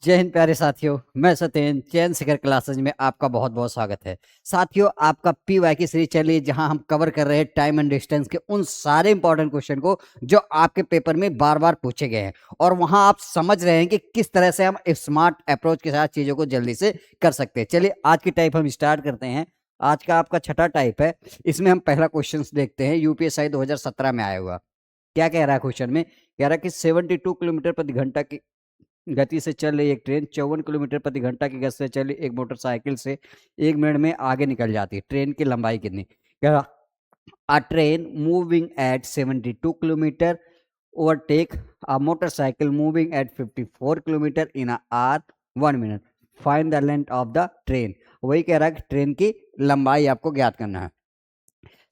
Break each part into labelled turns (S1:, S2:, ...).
S1: जय हिंद प्यारे साथियों। मैं सत्येंद्र चैन शिखर क्लासेज में आपका बहुत बहुत स्वागत है। साथियों, आपका पीवाई की सीरीज चल रही है जहां हम कवर कर रहे हैं टाइम एंड डिस्टेंस के उन सारे इंपॉर्टेंट क्वेश्चन को जो आपके पेपर में बार बार पूछे गए हैं, और वहां आप समझ रहे हैं कि किस तरह से हम स्मार्ट अप्रोच के साथ चीजों को जल्दी से कर सकते हैं। चलिए आज की टाइप हम स्टार्ट करते हैं। आज का आपका छठा टाइप है। इसमें हम पहला क्वेश्चन देखते हैं, यूपीएसआई 2017 में आया हुआ। क्या कह रहा है क्वेश्चन में? कह रहा है कि 72 किलोमीटर प्रति घंटा की गति से चल रही एक ट्रेन 54 किलोमीटर प्रति घंटा की गति से चली एक मोटरसाइकिल से 1 मिनट में आगे निकल जाती है। ट्रेन की लंबाई कितनी? क्या? अ train moving at 72 kilometre overtake a motorcycle moving at 54 kilometre in are 1 minute. Find the length of the train. वही कह रहा है कि ट्रेन की लंबाई आपको ज्ञात करना है।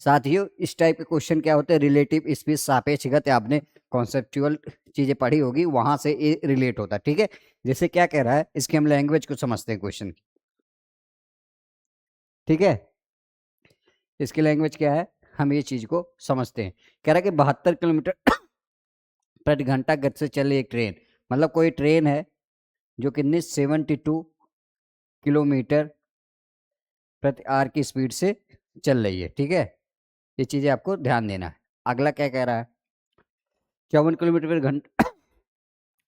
S1: साथियों, इस टाइप के क्वेश्चन क्या होते हैं? रिलेटिव स्पीड, सापेक्ष गति, आपने कॉन्सेप्चुअल चीजें पढ़ी होगी, वहां से ये रिलेट होता है। ठीक है, जैसे क्या कह रहा है, इसकी हम लैंग्वेज को समझते हैं क्वेश्चन की। ठीक है, इसकी लैंग्वेज क्या है, हम ये चीज को समझते हैं। कह रहा है कि 72 किलोमीटर प्रति घंटा गति से चले एक ट्रेन, मतलब कोई ट्रेन है जो कितनी 72 किलोमीटर प्रति आवर की स्पीड से चल रही है। ठीक है, ये चीजें आपको ध्यान देना है। अगला क्या कह रहा है? 54 किलोमीटर प्रति घंटा,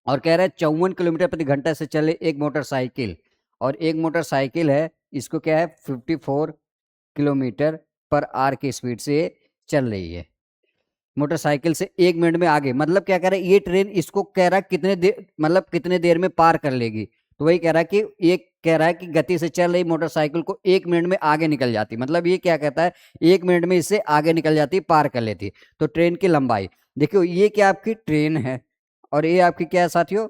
S1: और कह रहा है 54 किलोमीटर प्रति घंटा से चले एक मोटरसाइकिल, और एक मोटरसाइकिल है, इसको क्या है 54 किलोमीटर पर आवर की स्पीड से चल रही है। मोटरसाइकिल से 1 मिनट में आगे, मतलब क्या कह रहा है, ये ट्रेन इसको कह रहा है कितने देर, मतलब कितने देर में पार कर लेगी। तो वही कह रहा है कि ये कह रहा है कि गति से चल रही मोटरसाइकिल को 1 मिनट में आगे निकल जाती, मतलब ये क्या कहता है, 1 मिनट में इससे आगे निकल जाती, पार कर लेती। तो ट्रेन की लंबाई देखियो, ये क्या आपकी ट्रेन है, और ये आपकी क्या है साथियों,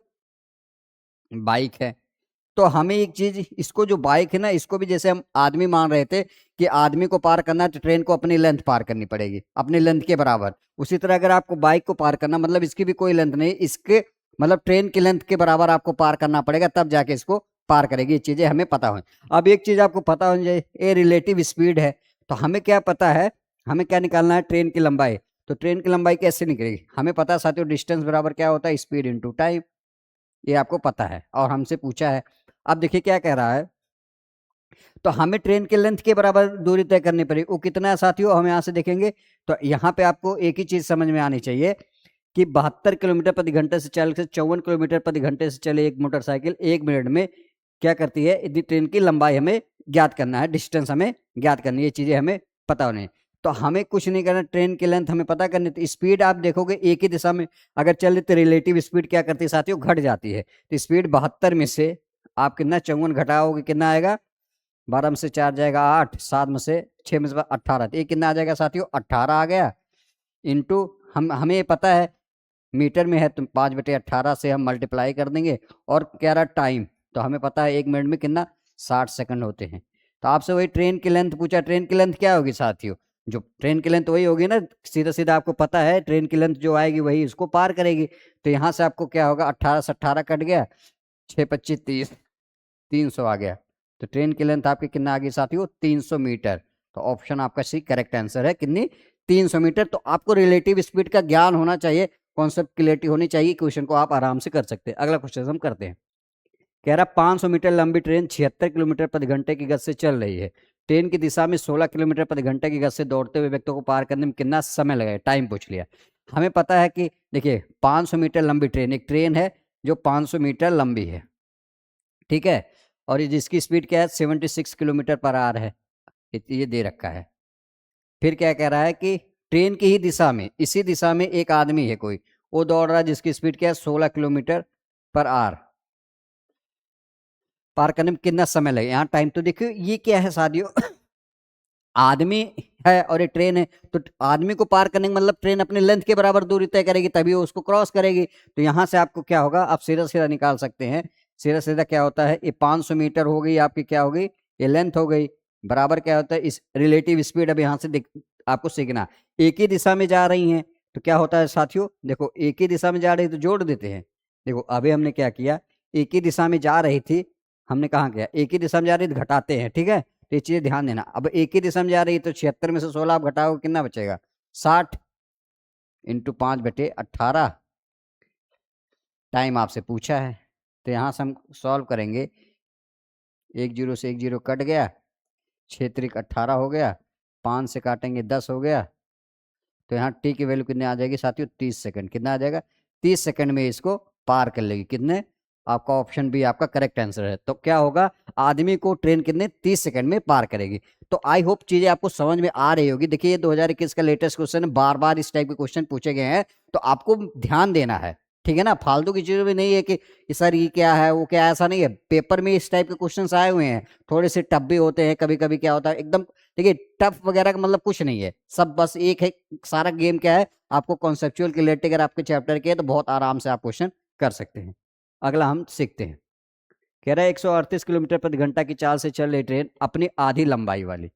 S1: बाइक है। तो हमें एक चीज, इसको जो बाइक है ना, इसको भी जैसे हम आदमी मान रहे थे कि आदमी को पार करना है तो ट्रेन को अपनी लेंथ पार करनी पड़ेगी, अपनी लेंथ के बराबर। उसी तरह अगर आपको बाइक को पार करना, मतलब इसकी भी कोई लेंथ नहीं, इसके मतलब ट्रेन की लेंथ के बराबर आपको पार करना पड़ेगा, तब जाके इसको पार करेगी। ये चीजें हमें पता हो। अब एक चीज आपको पता होनी चाहिए, ये रिलेटिव स्पीड है। तो हमें क्या पता है, हमें क्या निकालना है, ट्रेन की लंबाई। तो ट्रेन की लंबाई कैसे निकलेगी? हमें पता है साथियों, डिस्टेंस बराबर क्या होता है, स्पीड इंटू टाइम। ये आपको पता है और हमसे पूछा है। अब देखिए क्या कह रहा है, तो हमें ट्रेन के लेंथ के बराबर दूरी तय करनी पड़ेगी। वो कितना है साथियों, हम यहाँ से देखेंगे। तो यहाँ पे आपको एक ही चीज समझ में आनी चाहिए कि 72 किलोमीटर प्रति घंटे से चल के 54 किलोमीटर प्रति घंटे से चले एक मोटरसाइकिल 1 मिनट में क्या करती है, यदि ट्रेन की लंबाई हमें ज्ञात करना है, डिस्टेंस हमें ज्ञात करनी है, ये चीजें हमें पता होनी है। तो हमें कुछ नहीं करना, ट्रेन की लेंथ हमें पता करनी। तो स्पीड आप देखोगे एक ही दिशा में अगर चले तो रिलेटिव स्पीड क्या करती है साथियों, घट जाती है। तो स्पीड 72 में से आप कितना 54 घटाओगे, कितना आएगा, 12 में से 4 जाएगा 8, 7 में से 6 में से 18, तो ये कितना आ जाएगा साथियों, 18 आ गया। इंटू हमें पता है मीटर में है, तो 5/18 से हम मल्टीप्लाई कर देंगे। और कह रहा टाइम, तो हमें पता है 1 मिनट में कितना 60 सेकंड होते हैं। तो आपसे वही ट्रेन की लेंथ पूछा, ट्रेन की लेंथ क्या होगी साथियों, जो ट्रेन की लेंथ वही होगी ना, सीधा सीधा आपको पता है ट्रेन की लेंथ जो आएगी वही इसको पार करेगी। तो यहाँ से आपको क्या होगा, 18 से 18 कट गया, 6 25 30, 300 आ गया। तो ट्रेन की लेंथ आपकी कितना आ गई साथियों, 300 मीटर। तो ऑप्शन आपका सी करेक्ट आंसर है, कितनी, 300 मीटर। तो आपको रिलेटिव स्पीड का ज्ञान होना चाहिए, कॉन्सेप्ट क्लियरिटी होनी चाहिए, क्वेश्चन को आप आराम से कर सकते हैं। अगला क्वेश्चन हम करते हैं। कह रहा 500 मीटर लंबी ट्रेन 76 किलोमीटर प्रति घंटे की गति से चल रही है। ट्रेन की दिशा में 16 किलोमीटर प्रति घंटे की गति से दौड़ते हुए व्यक्तियों को पार करने में कितना समय लगेगा, टाइम पूछ लिया। हमें पता है कि देखिए 500 मीटर लंबी ट्रेन, एक ट्रेन है जो 500 मीटर लंबी है। ठीक है, और ये जिसकी स्पीड क्या है 76 किलोमीटर पर आवर है, ये दे रखा है। फिर क्या कह रहा है कि ट्रेन की ही दिशा में, इसी दिशा में एक आदमी है कोई, वो दौड़ रहा है, जिसकी स्पीड क्या है 16 किलोमीटर पर आवर। पार करने में कितना समय लगेगा, यहाँ टाइम तो देखियो ये क्या है साथियों, आदमी है और ये ट्रेन है। तो आदमी को पार करने का मतलब ट्रेन अपनी लेंथ के बराबर दूरी तय करेगी, तभी वो उसको क्रॉस करेगी। तो यहाँ से आपको क्या होगा, आप सीधा सीधा निकाल सकते हैं। सीधा सीधा क्या होता है, ये 500 मीटर हो गई आपकी, क्या हो गई, ये लेंथ हो गई, बराबर क्या होता है, इस रिलेटिव स्पीड। अब यहाँ से आपको सीखना, एक ही दिशा में जा रही हैं तो क्या होता है साथियों, देखो एक ही दिशा में जा रही तो जोड़ देते हैं। देखो अभी हमने क्या किया, एक ही दिशा में जा रही थी, हमने कहा किया एक ही दिशा में जा रही थी, घटाते हैं। ठीक है, तो ये चीजें ध्यान देना। अब एक ही दिशा में जा रही है तो 76 में से 16 आप घटाओगे, कितना बचेगा, 60 इंटू 5/18। टाइम आपसे पूछा है, तो यहाँ से हम सॉल्व करेंगे, 10 से 10 कट गया, 6×18 हो गया, 5 से काटेंगे 10 हो गया। तो यहाँ टी की वैल्यू कितने आ जाएगी साथियों, 30 सेकंड। कितना आ जाएगा, 30 सेकंड में इसको पार कर लेगी। कितने, आपका ऑप्शन बी आपका करेक्ट आंसर है। तो क्या होगा, आदमी को ट्रेन कितने 30 सेकंड में पार करेगी। तो आई होप चीजें आपको समझ में आ रही होगी। देखिए ये 2021 का लेटेस्ट क्वेश्चन है, बार बार इस टाइप के क्वेश्चन पूछे गए हैं, तो आपको ध्यान देना है, ठीक है ना। फालतू की चीजों में नहीं है कि सर ये क्या है वो क्या है, ऐसा नहीं है। पेपर में इस टाइप के क्वेश्चन आए हुए हैं, थोड़े से टफ भी होते हैं कभी कभी। क्या होता है एकदम, देखिए टफ वगैरह का मतलब कुछ नहीं है, सब बस एक है। सारा गेम क्या है, आपको कॉन्सेप्चुअल क्लियरिटी अगर आपके चैप्टर के है तो बहुत आराम से आप क्वेश्चन कर सकते हैं। अगला हम सीखते हैं। कह रहा है 138 किलोमीटर प्रति घंटा की चाल से चल रही ट्रेन अपनी आधी लंबाई वाली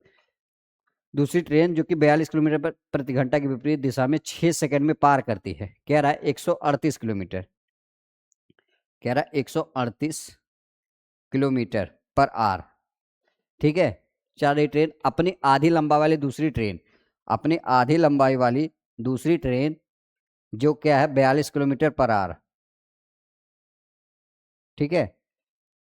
S1: दूसरी ट्रेन जो कि 42 किलोमीटर प्रति घंटा की विपरीत दिशा में 6 सेकंड में पार करती है। कह रहा है 138 किलोमीटर, कह रहा है 138 किलोमीटर पर आवर, ठीक है। चल रही ट्रेन अपनी आधी लंबाई वाली दूसरी ट्रेन, अपनी आधी लंबाई वाली दूसरी ट्रेन जो क्या है 42 किलोमीटर पर आवर, ठीक है,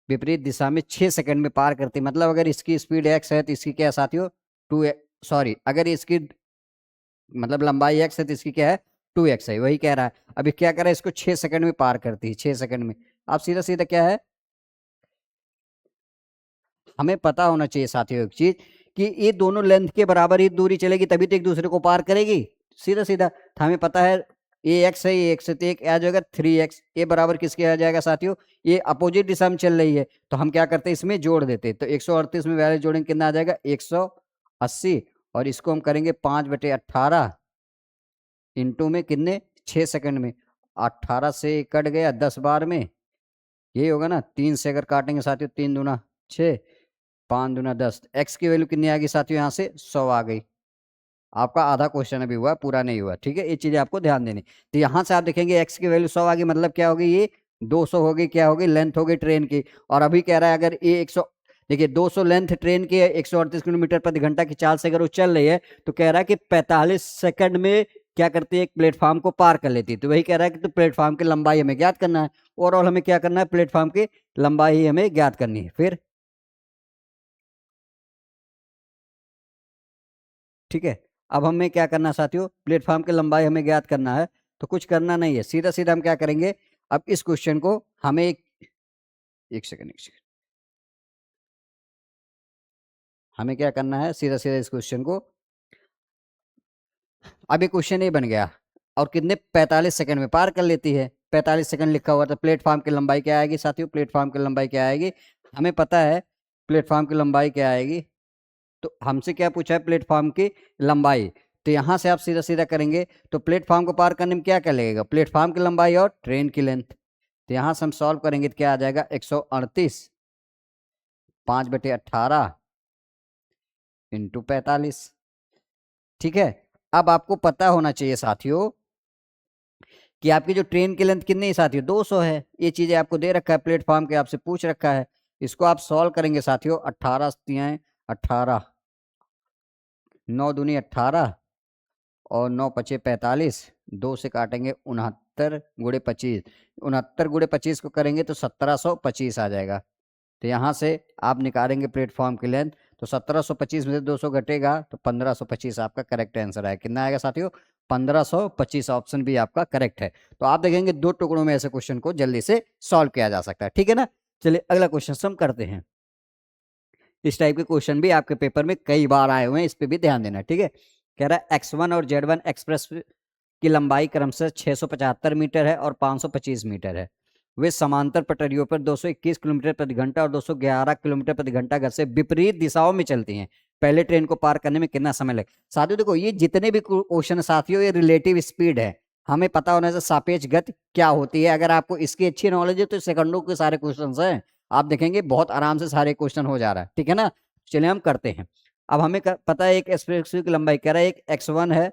S1: विपरीत दिशा में 6 सेकंड में पार करती। मतलब अगर इसकी स्पीड एक्स है तो इसकी क्या है साथियों, टू, सॉरी अगर इसकी मतलब लंबाई एक्स है तो इसकी क्या है 2x है, वही कह रहा है। अभी क्या कर रहा है, इसको 6 सेकंड में पार करती है, 6 सेकंड में। आप सीधा सीधा क्या है, हमें पता होना चाहिए साथियों एक चीज, कि ये दोनों लेंथ के बराबर ही दूरी चलेगी तभी तो एक दूसरे को पार करेगी, सीधा सीधा। तो हमें पता है ये एक्स है, ये एक्स है, तो एक आ जाएगा 3x। ये बराबर किसके आ जाएगा साथियों, ये अपोजिट दिशा में चल रही है, तो हम क्या करते हैं इसमें जोड़ देते हैं। तो 138 में वैल्यू जोड़ेंगे कितना आ जाएगा 180, और इसको हम करेंगे 5/18 इंटू में कितने 6 सेकंड में। 18 से कट गया 10 बार में, यही होगा ना। 3 से अगर काटेंगे साथियों, 3×2 = 6, 5×2 = 10। एक्स की वैल्यू कितनी आ गई साथियों, यहाँ से 100 आ गई। आपका आधा क्वेश्चन अभी हुआ, पूरा नहीं हुआ, ठीक है। ये चीजें आपको ध्यान देनी। तो यहाँ से आप देखेंगे एक्स की वैल्यू 100 आ गई, मतलब क्या होगी, ये 200 हो गई, क्या होगी लेंथ हो गई ट्रेन की। और अभी कह रहा है अगर ये 100, देखिए 200 लेंथ ट्रेन की है, 138 किलोमीटर प्रति घंटा की चाल से अगर वो चल रही है, तो कह रहा है कि 45 सेकंड में क्या करती है, एक प्लेटफॉर्म को पार कर लेती है। तो वही कह रहा है कि तो प्लेटफॉर्म की लंबाई हमें ज्ञात करना है। ओवरऑल हमें क्या करना है, प्लेटफॉर्म की लंबाई हमें ज्ञात करनी है। फिर ठीक है, अब हमें क्या करना है साथियों, प्लेटफॉर्म की लंबाई हमें ज्ञात करना है। तो कुछ करना नहीं है, सीधा सीधा हम क्या करेंगे, अब इस क्वेश्चन को हमें एक सेकंड, एक सेकंड, हमें क्या करना है, सीधा सीधा इस क्वेश्चन को, अब ये क्वेश्चन ये बन गया, और कितने 45 सेकंड में पार कर लेती है। 45 सेकंड लिखा हुआ, तो प्लेटफॉर्म की लंबाई क्या आएगी साथियों, प्लेटफॉर्म की लंबाई क्या आएगी, हमें पता है प्लेटफॉर्म की लंबाई क्या आएगी। तो हमसे क्या पूछा है, प्लेटफॉर्म की लंबाई। तो यहां से आप सीधा सीधा करेंगे, तो प्लेटफॉर्म को पार करने में क्या क्या लगेगा, प्लेटफॉर्म की लंबाई और ट्रेन की लेंथ। तो यहां से हम सॉल्व करेंगे तो क्या आ जाएगा, 138 5/18 इंटू 45, ठीक है। अब आपको पता होना चाहिए साथियों कि आपकी जो ट्रेन की लेंथ कितनी है साथियों, 200 है। ये चीजें आपको दे रखा है, प्लेटफॉर्म के आपसे पूछ रखा है। इसको आप सॉल्व करेंगे साथियों, 18×3 = 18, 9×2 = 18, और 9×5 = 45, 2 से काटेंगे 69×25, 69×25 को करेंगे तो 1725 आ जाएगा। तो यहाँ से आप निकालेंगे प्लेटफॉर्म की लेंथ, तो 1725 में से 200 घटेगा तो 1525 आपका करेक्ट आंसर है। कितना आएगा साथियों, 1525। ऑप्शन भी आपका करेक्ट है। तो आप देखेंगे 2 टुकड़ों में ऐसे क्वेश्चन को जल्दी से सॉल्व किया जा सकता है, ठीक है ना। चलिए अगला क्वेश्चन हम करते हैं। इस टाइप के क्वेश्चन भी आपके पेपर में कई बार आए हुए हैं, इस पर भी ध्यान देना, ठीक है। कह रहा है X1 और Z1 एक्सप्रेस की लंबाई क्रमशः 675 मीटर है और 525 मीटर है। वे समांतर पटरियों पर 221 किलोमीटर प्रति घंटा और 211 किलोमीटर प्रति घंटा गति से विपरीत दिशाओं में चलती हैं। पहले ट्रेन को पार करने में कितना समय लगे। साथियों देखो, ये जितने भी क्वेश्चन साथियों, ये रिलेटिव स्पीड है। हमें पता होना चाहिए सापेक्ष गति क्या होती है। अगर आपको इसकी अच्छी नॉलेज है तो सेकंडों के सारे क्वेश्चन हैं, आप देखेंगे बहुत आराम से सारे क्वेश्चन हो जा रहा है, ठीक है ना। चलिए हम करते हैं। अब हमें पता है एक एक्सप्रेसवे की लंबाई कह रहा है, एक X1 है,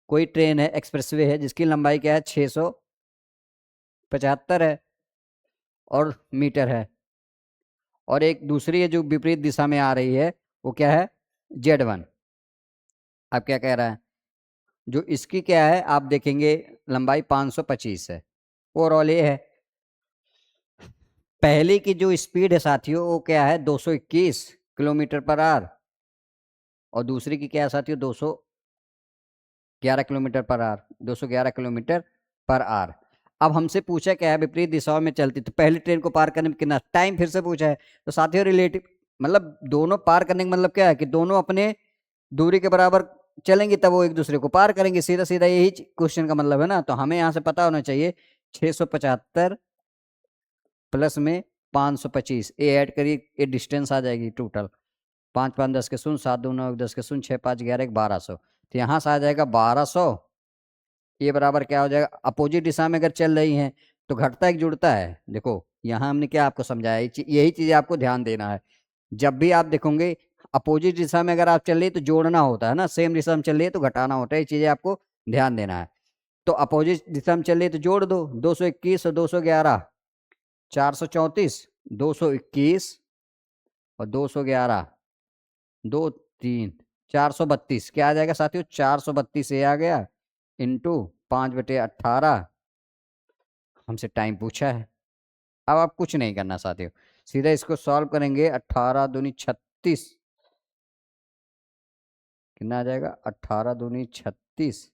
S1: कोई ट्रेन है एक्सप्रेसवे है जिसकी लंबाई क्या है 675 है और मीटर है, और एक दूसरी है जो विपरीत दिशा में आ रही है, वो क्या है Z1। अब क्या कह रहा है, जो इसकी क्या है आप देखेंगे लंबाई 525 है, ओवरऑल ये है। पहले की जो स्पीड है साथियों वो क्या है 221 किलोमीटर पर आवर, और दूसरी की क्या है साथियों 211 kilometre per hour, 211 kilometre per hour. अब हमसे पूछा क्या है विपरीत दिशाओं में चलती, तो पहली ट्रेन को पार करने में कितना टाइम फिर से पूछा है। तो साथियों रिलेटिव मतलब दोनों पार करने का मतलब क्या है कि दोनों अपने दूरी के बराबर चलेंगे तब वो एक दूसरे को पार करेंगे, सीधा सीधा यही क्वेश्चन का मतलब है ना। तो हमें यहाँ से पता होना चाहिए 675 प्लस में 525 ये ऐड करिए, ये डिस्टेंस आ जाएगी टोटल। 5 5 10 के 0, 7 2 9 10 के 0, 6 5 11 1 1200। तो यहाँ से आ जाएगा 1200। ये बराबर क्या हो जाएगा, अपोजिट दिशा में अगर चल रही हैं तो घटता है कि जुड़ता है। देखो यहाँ हमने क्या आपको समझाया, यही चीजें आपको ध्यान देना है। जब भी आप देखोगे अपोजिट दिशा में अगर आप चल रही है तो जोड़ना होता है ना, सेम दिशा में चल रही है तो घटाना होता है, ये चीजें आपको ध्यान देना है। तो अपोजिट दिशा में चल रही है तो जोड़ दो, 221 और 211 434, 221 और 211 2 3 432 क्या आ जाएगा साथियों, 432 ये आ गया इंटू 5/18। हमसे टाइम पूछा है। अब आप कुछ नहीं करना साथियों, सीधा इसको सॉल्व करेंगे। 18 दूनी 36 कितना आ जाएगा, 18 दूनी 36,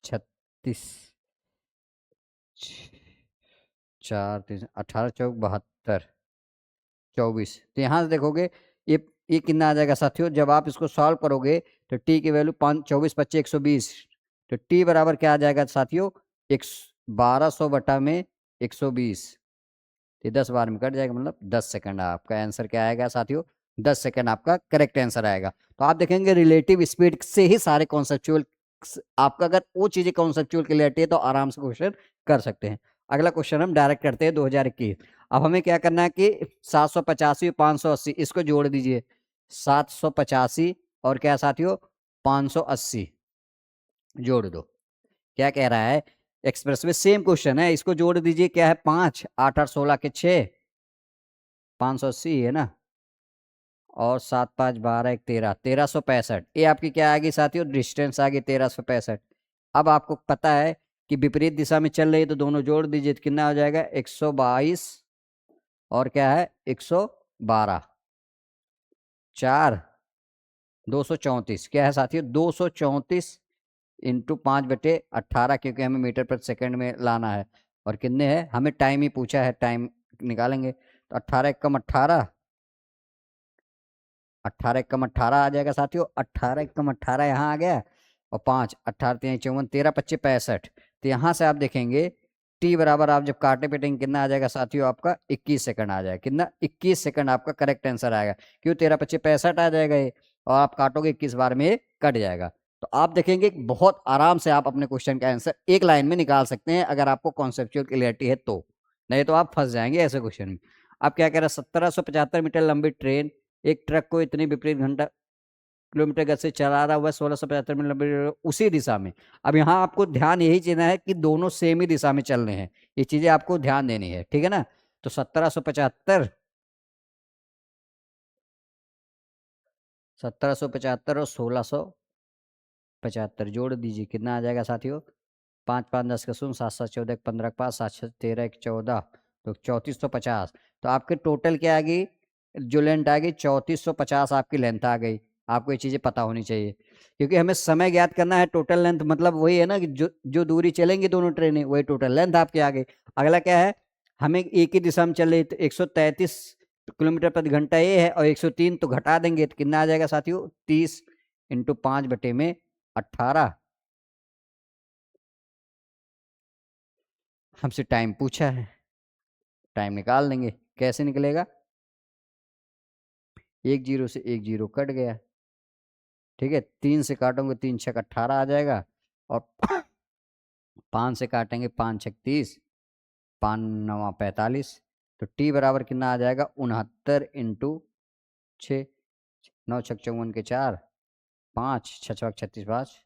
S1: 36 4 3 18 चौक 72 24। तो यहाँ से देखोगे ये ये कितना आ जाएगा साथियों, जब आप इसको सॉल्व करोगे तो टी की वैल्यू 5 24 25 120। तो टी बराबर क्या आ जाएगा साथियों, एक 1200/120। ये 10 बार में कट जाएगा, मतलब 10 सेकंड। आपका आंसर क्या आएगा साथियों, 10 सेकंड आपका करेक्ट आंसर आएगा। तो आप देखेंगे रिलेटिव स्पीड से ही सारे कॉन्सेप्चुअल, आपका अगर वो चीजें कॉन्सेप्चुअल क्लियरिटी है तो आराम से क्वेश्चन कर सकते हैं। अगला क्वेश्चन हम डायरेक्ट करते हैं 2021। अब हमें क्या करना है कि 785 580 इसको जोड़ दीजिए, 785 और क्या साथियों 580 जोड़ दो। क्या कह रहा है, एक्सप्रेस में सेम क्वेश्चन है, इसको जोड़ दीजिए, क्या है 5 8 8 16 के 6, 580 है ना, और 7 5 12 1 13, 1365। ये आपकी क्या आ गई साथियों, डिस्टेंस आ गई 1365। अब आपको पता है कि विपरीत दिशा में चल रही है तो दोनों जोड़ दीजिए तो कितना हो जाएगा 122 और क्या है 112, 4 234 क्या है साथियों 234 इंटू 5/18, क्योंकि हमें मीटर पर सेकंड में लाना है। और कितने है, हमें टाइम ही पूछा है, टाइम निकालेंगे। तो 18 एकम 18, 18 एकम 18 आ जाएगा साथियों, 18 एकम 18 यहाँ आ गया, और 5 18 3 54 13 25 65। तो यहाँ से आप देखेंगे टी बराबर आप जब काटे पिटेंगे कितना आ जाएगा साथियों, आपका 21 सेकंड आ जाएगा। कितना 21 सेकंड आपका करेक्ट आंसर आएगा, क्यों 13 25 65 आ जाएगा ये, और आप काटोगे 21 बार में ये कट जाएगा। तो आप देखेंगे बहुत आराम से आप अपने क्वेश्चन का आंसर एक लाइन में निकाल सकते हैं अगर आपको कॉन्सेप्चुअल क्लियरिटी है तो, नहीं तो आप फंस जाएंगे ऐसे क्वेश्चन में। आप क्या कह रहे हैं, 1775 मीटर लंबी ट्रेन एक ट्रक को इतनी विपरीत घंटा किलोमीटर गति से चला रहा हुआ है, 1675 मीटर लंबी उसी दिशा में। अब यहाँ आपको ध्यान यही देना है कि दोनों सेम ही दिशा में चल रहे हैं, ये चीजें आपको ध्यान देनी है, ठीक है ना। तो 1775 और 1675 जोड़ दीजिए, कितना आ जाएगा साथियों, 5 5 10 के 0, 7 7 14 15 के 5, 7 6 13 1 14, तो 3450। तो आपके टोटल क्या आ गई, जो लेंथ आ गई 3450 आपकी लेंथ आ गई। आपको ये चीजें पता होनी चाहिए, क्योंकि हमें समय ज्ञात करना है। टोटल लेंथ मतलब वही है ना कि जो जो दूरी चलेंगी दोनों ट्रेनें वही टोटल लेंथ आपकी आ गई। अगला क्या है, हमें एक ही दिशा में चल रही तो 133 किलोमीटर प्रति घंटा ये है, और 103 तो घटा देंगे तो कितना आ जाएगा साथियों, 30 इंटू 5/18। हमसे टाइम पूछा है, टाइम निकाल देंगे, कैसे निकलेगा, एक जीरो से एक जीरो कट गया, ठीक है, 3 से काटोगे 3 छक 18 आ जाएगा, और 5 से काटेंगे 5 छक 30, 5 9 45। तो टी बराबर कितना आ जाएगा, 69 इंटू 6, 9 6 54 के 4, 5 6 6 36 5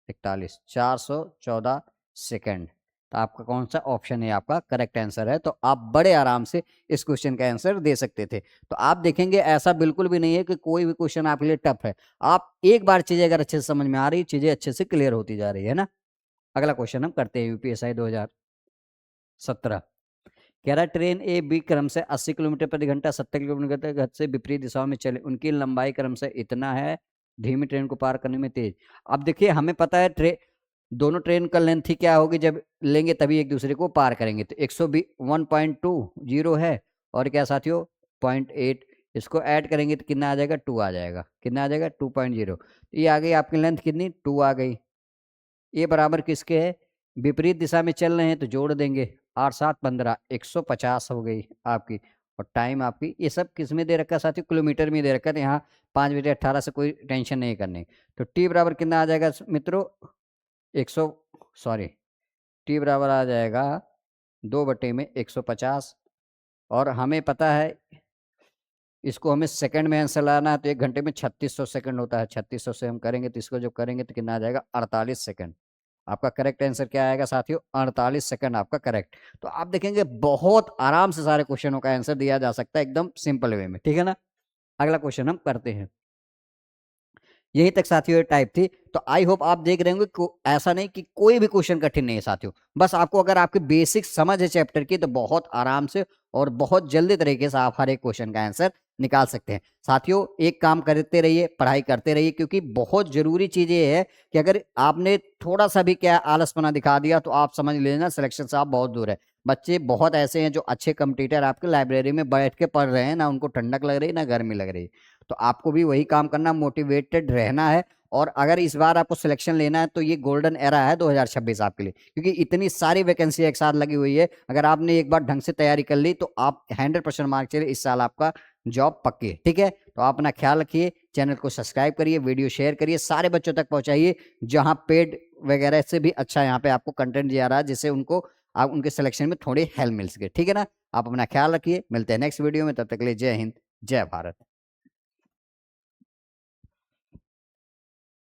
S1: 41, 414 सेकेंड। तो आपका कौन सा ऑप्शन है आपका करेक्ट आंसर है। तो आप बड़े आराम से इस क्वेश्चन का आंसर दे सकते थे। तो आप देखेंगे ऐसा बिल्कुल भी नहीं है कि कोई भी क्वेश्चन आपके लिए टफ है। आप एक बार चीजें अगर अच्छे से समझ में आ रही, चीजें अच्छे से क्लियर होती जा रही है ना। अगला क्वेश्चन हम करते हैं यूपीएसआई 2017। कह रहा है ट्रेन ए बी क्रम से 80 किलोमीटर प्रति घंटा 70 किलोमीटर गति से विपरीत दिशाओं में चले, उनकी लंबाई क्रम से इतना है, धीमी ट्रेन को पार करने में तेज। अब देखिए हमें पता है दोनों ट्रेन का लेंथ ही क्या होगी, जब लेंगे तभी एक दूसरे को पार करेंगे। तो 101.20 है और क्या साथियों 0.8, इसको ऐड करेंगे तो कितना आ जाएगा 2 आ जाएगा। कितना आ जाएगा 2.0। तो ये आ गई आपकी लेंथ कितनी 2 आ गई। ये बराबर किसके है, विपरीत दिशा में चल रहे हैं तो जोड़ देंगे 8 7 15 150 हो गई आपकी। और टाइम आपकी ये सब किस में दे रखा है साथियों, किलोमीटर में दे रखा है। तो यहाँ 5/18 से कोई टेंशन नहीं करनी। तो टी बराबर कितना आ जाएगा मित्रों 100, सॉरी टी बराबर आ जाएगा 2/150। और हमें पता है इसको हमें सेकंड में आंसर लाना है, तो 1 घंटे में 3600 सेकंड होता है। 3600 से हम करेंगे तो इसको जो करेंगे तो कितना आ जाएगा 48 सेकंड। आपका करेक्ट आंसर क्या आएगा साथियों 48 सेकंड आपका करेक्ट। तो आप देखेंगे बहुत आराम से सारे क्वेश्चनों का आंसर दिया जा सकता है एकदम सिंपल वे में, ठीक है ना। अगला क्वेश्चन हम करते हैं। यहीं तक साथियों ये टाइप थी। तो आई होप आप देख रहे होंगे ऐसा नहीं कि कोई भी क्वेश्चन कठिन नहीं है साथियों। बस आपको अगर आपकी बेसिक समझ है चैप्टर की तो बहुत आराम से और बहुत जल्दी तरीके से आप हर एक क्वेश्चन का आंसर निकाल सकते हैं। साथियों एक काम करते रहिए, पढ़ाई करते रहिए, क्योंकि बहुत जरूरी चीज ये है कि अगर आपने थोड़ा सा भी क्या आलसपना दिखा दिया तो आप समझ लेना सिलेक्शन से आप बहुत दूर है। बच्चे बहुत ऐसे हैं जो अच्छे कंपटीटर आपके लाइब्रेरी में बैठ के पढ़ रहे हैं, ना उनको ठंडक लग रही ना गर्मी लग रही। तो आपको भी वही काम करना, मोटिवेटेड रहना है। और अगर इस बार आपको सिलेक्शन लेना है तो ये गोल्डन एरा है 2026 आपके लिए, क्योंकि इतनी सारी वैकेंसी एक साथ लगी हुई है। अगर आपने एक बार ढंग से तैयारी कर ली तो आप 100% मार्क चलिए इस साल आपका जॉब पक्की है, ठीक है। तो आप अपना ख्याल रखिए, चैनल को सब्सक्राइब करिए, वीडियो शेयर करिए, सारे बच्चों तक पहुंचाइए जहां पेड वगैरह से भी अच्छा यहाँ पे आपको कंटेंट दिया रहा है, जिससे उनको आप उनके सिलेक्शन में थोड़ी हेल्प मिल सके, ठीक है ना। आप अपना ख्याल रखिए, मिलते हैं नेक्स्ट वीडियो में, तब तक के लिए जय हिंद जय भारत।